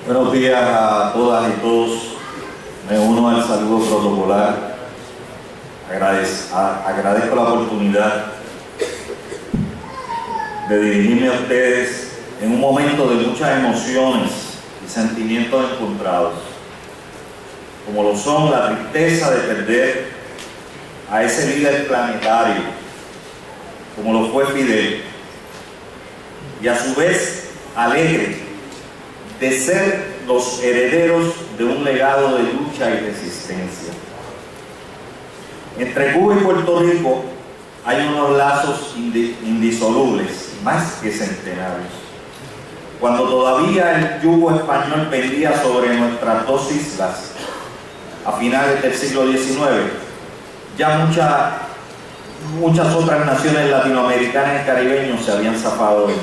Buenos días a todas y todos. Me uno al saludo protocolar. Agradezco la oportunidad de dirigirme a ustedes en un momento de muchas emociones y sentimientos encontrados, como lo son la tristeza de perder a ese líder planetario, como lo fue Fidel, y a su vez alegre de ser los herederos de un legado de lucha y resistencia. Entre Cuba y Puerto Rico hay unos lazos indisolubles, más que centenarios. Cuando todavía el yugo español pendía sobre nuestras dos islas, a finales del siglo XIX, ya muchas otras naciones latinoamericanas y caribeños se habían zafado de mí.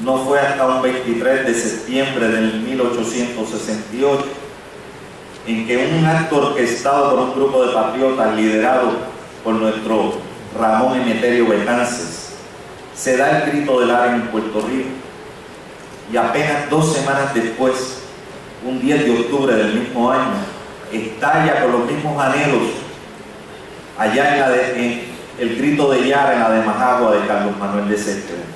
No fue hasta un 23 de septiembre del 1868 en que un acto orquestado por un grupo de patriotas liderado por nuestro Ramón Emeterio Betances se da el grito del ARE en Puerto Rico, y apenas 2 semanas después, un 10 de octubre del mismo año, estalla con los mismos anhelos allá en el grito de Yara, en la de Majagua de Carlos Manuel de Céspedes.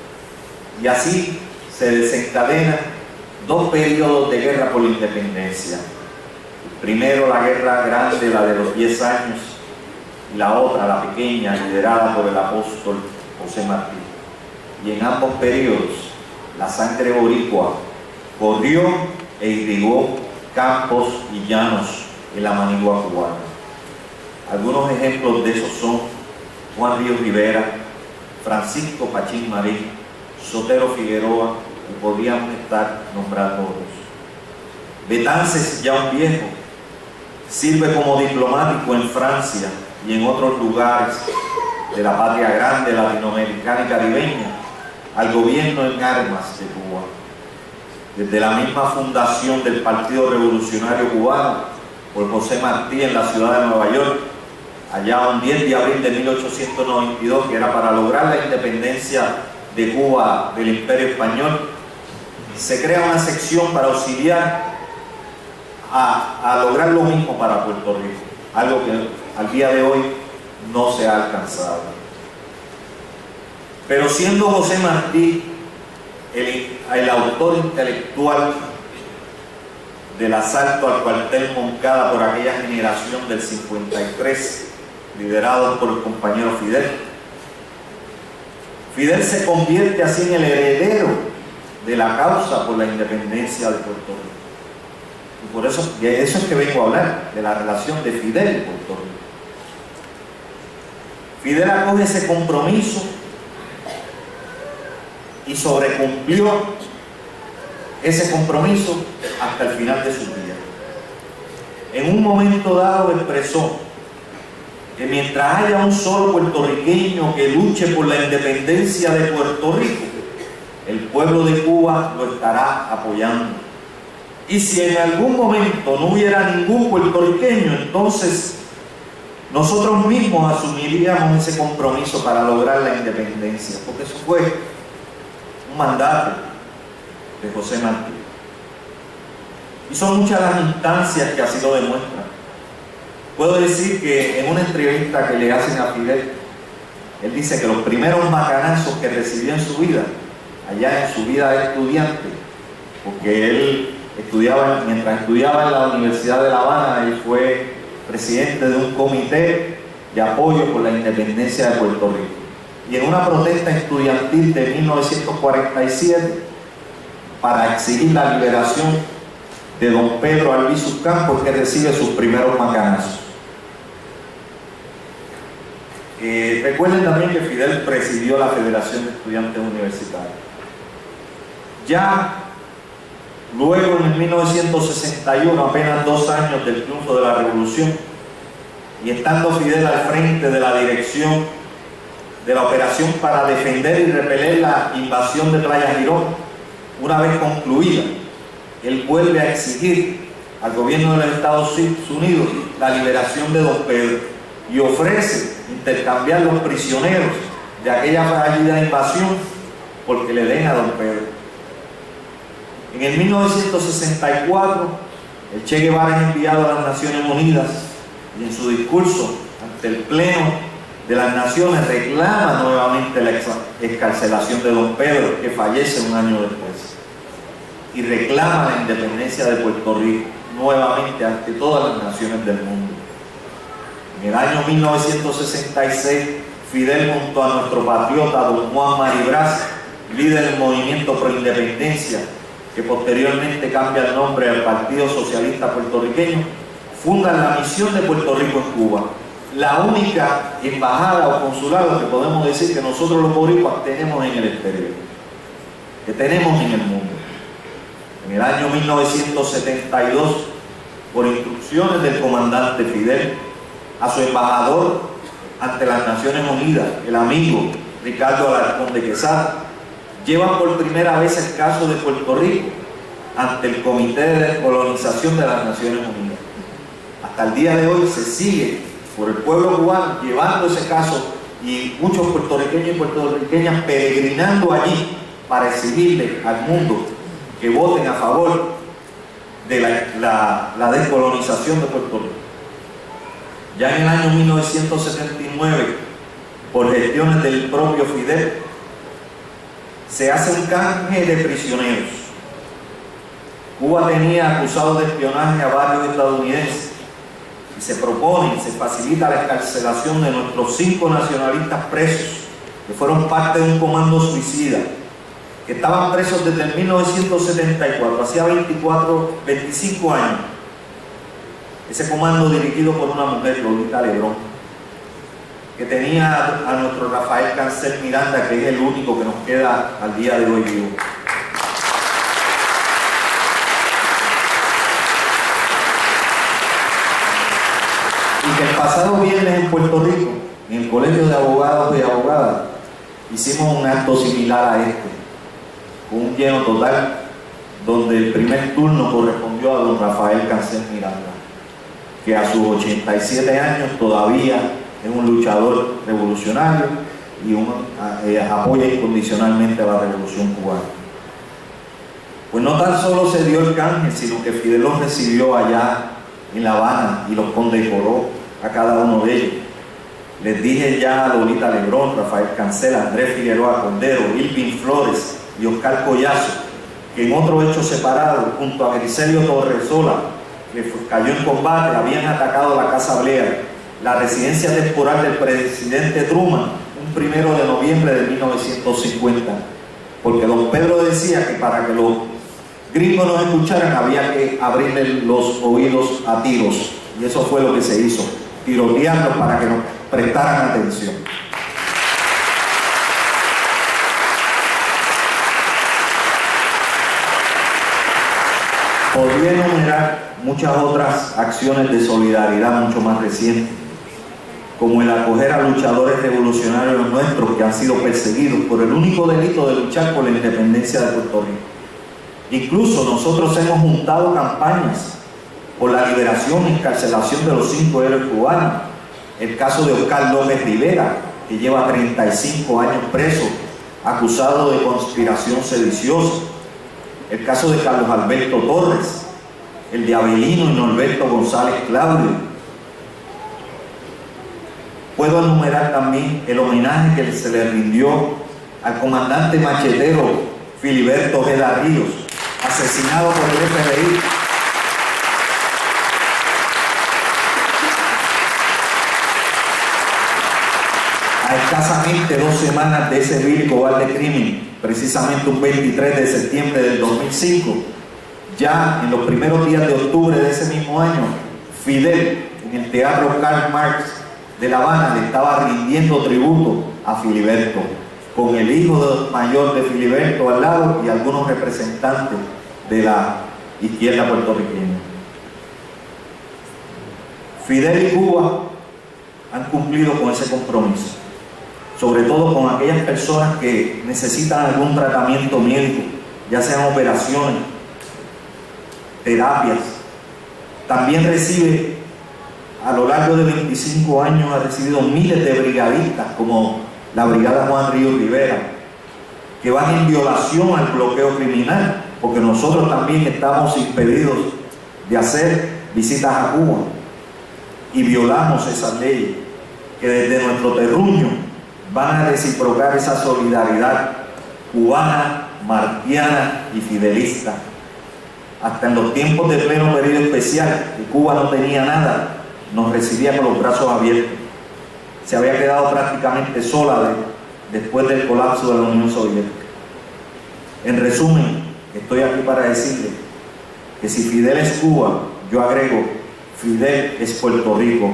Y así se desencadenan 2 periodos de guerra por la independencia. Primero la guerra grande, la de los 10 años, y la otra, la pequeña, liderada por el apóstol José Martí. Y en ambos periodos la sangre boricua corrió e irrigó campos y llanos en la Manigua cubana. Algunos ejemplos de esos son Juan Ríos Rivera, Francisco Pachín Marín, Sotero Figueroa, y podríamos estar nombrando otros. Betances, ya un viejo, sirve como diplomático en Francia y en otros lugares de la patria grande latinoamericana y caribeña al gobierno en armas de Cuba. Desde la misma fundación del Partido Revolucionario Cubano por José Martí en la ciudad de Nueva York, allá un 10 de abril de 1892, que era para lograr la independencia de Cuba del Imperio Español, se crea una sección para auxiliar a lograr lo mismo para Puerto Rico, algo que al día de hoy no se ha alcanzado. Pero siendo José Martí el autor intelectual del asalto al cuartel Moncada por aquella generación del 53, liderado por el compañero Fidel, Fidel se convierte así en el heredero de la causa por la independencia de Puerto Rico. Y por eso, de eso es que vengo a hablar, de la relación de Fidel y Puerto Rico. Fidel acoge ese compromiso y sobrecumplió ese compromiso hasta el final de su vida. En un momento dado expresó que mientras haya un solo puertorriqueño que luche por la independencia de Puerto Rico, el pueblo de Cuba lo estará apoyando. Y si en algún momento no hubiera ningún puertorriqueño, entonces nosotros mismos asumiríamos ese compromiso para lograr la independencia, porque eso fue un mandato de José Martí. Y son muchas las instancias que así lo demuestran. Puedo decir que en una entrevista que le hacen a Fidel, él dice que los primeros macanazos que recibió en su vida, allá en su vida de estudiante, porque él mientras estudiaba en la Universidad de La Habana, él fue presidente de un comité de apoyo por la independencia de Puerto Rico. Y en una protesta estudiantil de 1947, para exigir la liberación de don Pedro Albizu Campos, que recibe sus primeros macanazos. Recuerden también que Fidel presidió la Federación de Estudiantes Universitarios. Ya luego, en 1961, apenas 2 años del triunfo de la Revolución, y estando Fidel al frente de la dirección de la operación para defender y repeler la invasión de Playa Girón, una vez concluida, él vuelve a exigir al gobierno de los Estados Unidos la liberación de don Pedro y ofrece intercambiar los prisioneros de aquella fallida invasión porque le den a don Pedro. En el 1964, el Che Guevara es enviado a las Naciones Unidas y en su discurso ante el Pleno de las Naciones reclama nuevamente la excarcelación de don Pedro, que fallece un año después, y reclama la independencia de Puerto Rico nuevamente ante todas las naciones del mundo. En el año 1966, Fidel, junto a nuestro patriota don Juan Maribraz, líder del movimiento pro independencia, que posteriormente cambia el nombre al Partido Socialista Puertorriqueño, fundan la misión de Puerto Rico en Cuba, la única embajada o consulado que podemos decir que nosotros los boricuas tenemos en el exterior, que tenemos en el mundo. En el año 1972, por instrucciones del comandante Fidel, a su embajador ante las Naciones Unidas, el amigo Ricardo Alarcón de Quesada, llevan por primera vez el caso de Puerto Rico ante el Comité de Descolonización de las Naciones Unidas. Hasta el día de hoy se sigue por el pueblo cubano llevando ese caso y muchos puertorriqueños y puertorriqueñas peregrinando allí para exigirle al mundo que voten a favor de la descolonización de Puerto Rico. Ya en el año 1979, por gestiones del propio Fidel, se hace un canje de prisioneros. Cuba tenía acusados de espionaje a varios estadounidenses y se propone, se facilita la excarcelación de nuestros 5 nacionalistas presos que fueron parte de un comando suicida, que estaban presos desde el 1974, hacía 25 años. Ese comando dirigido por una mujer, Lolita Lebrón, que tenía a nuestro Rafael Cancel Miranda, que es el único que nos queda al día de hoy vivo. Y que el pasado viernes en Puerto Rico, en el Colegio de Abogados y Abogadas, hicimos un acto similar a este, con un lleno total, donde el primer turno correspondió a don Rafael Cancel Miranda, que a sus 87 años todavía es un luchador revolucionario y apoya incondicionalmente a la revolución cubana. Pues no tan solo se dio el canje, sino que Fidel los recibió allá en La Habana y los condecoró a cada uno de ellos. Les dije ya a Lolita Lebrón, Rafael Cancel, Andrés Figueroa Cordero, Irving Flores y Oscar Collazo, que en otro hecho separado, junto a Griselio Torresola, que cayó en combate, habían atacado la Casa Blair, la residencia temporal del presidente Truman, un 1 de noviembre de 1950, porque don Pedro decía que para que los gringos nos escucharan había que abrirle los oídos a tiros, y eso fue lo que se hizo, tirotearlos para que nos prestaran atención. Podría enumerar muchas otras acciones de solidaridad mucho más recientes, como el acoger a luchadores revolucionarios nuestros que han sido perseguidos por el único delito de luchar por la independencia de Puerto Rico. Incluso nosotros hemos juntado campañas por la liberación y encarcelación de los 5 héroes cubanos. El caso de Oscar López Rivera, que lleva 35 años preso, acusado de conspiración sediciosa. El caso de Carlos Alberto Torres, el de Abelino y Norberto González Claudio. Puedo enumerar también el homenaje que se le rindió al comandante machetero Filiberto Ojeda Ríos, asesinado por el FBI. A escasamente 2 semanas de ese vil y cobarde crimen, precisamente un 23 de septiembre del 2005, ya en los primeros días de octubre de ese mismo año, Fidel, en el Teatro Karl Marx de La Habana, le estaba rindiendo tributo a Filiberto, con el hijo mayor de Filiberto al lado y algunos representantes de la izquierda puertorriqueña. Fidel y Cuba han cumplido con ese compromiso, sobre todo con aquellas personas que necesitan algún tratamiento médico, ya sean operaciones, terapias. También recibe, a lo largo de 25 años, ha recibido miles de brigadistas, como la Brigada Juan Ríos Rivera, que van en violación al bloqueo criminal, porque nosotros también estamos impedidos de hacer visitas a Cuba y violamos esas leyes, que desde nuestro terruño van a reciprocar esa solidaridad cubana, martiana y fidelista. Hasta en los tiempos de pleno periodo especial, que Cuba no tenía nada, nos recibía con los brazos abiertos. Se había quedado prácticamente sola después del colapso de la Unión Soviética. En resumen, estoy aquí para decirle que si Fidel es Cuba, yo agrego, Fidel es Puerto Rico,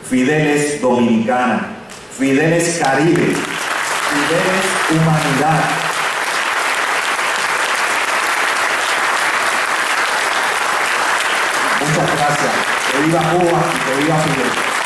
Fidel es Dominicana, Fidel es Caribe, Fidel es humanidad. Muchas gracias. Que viva Cuba y que viva Fidel.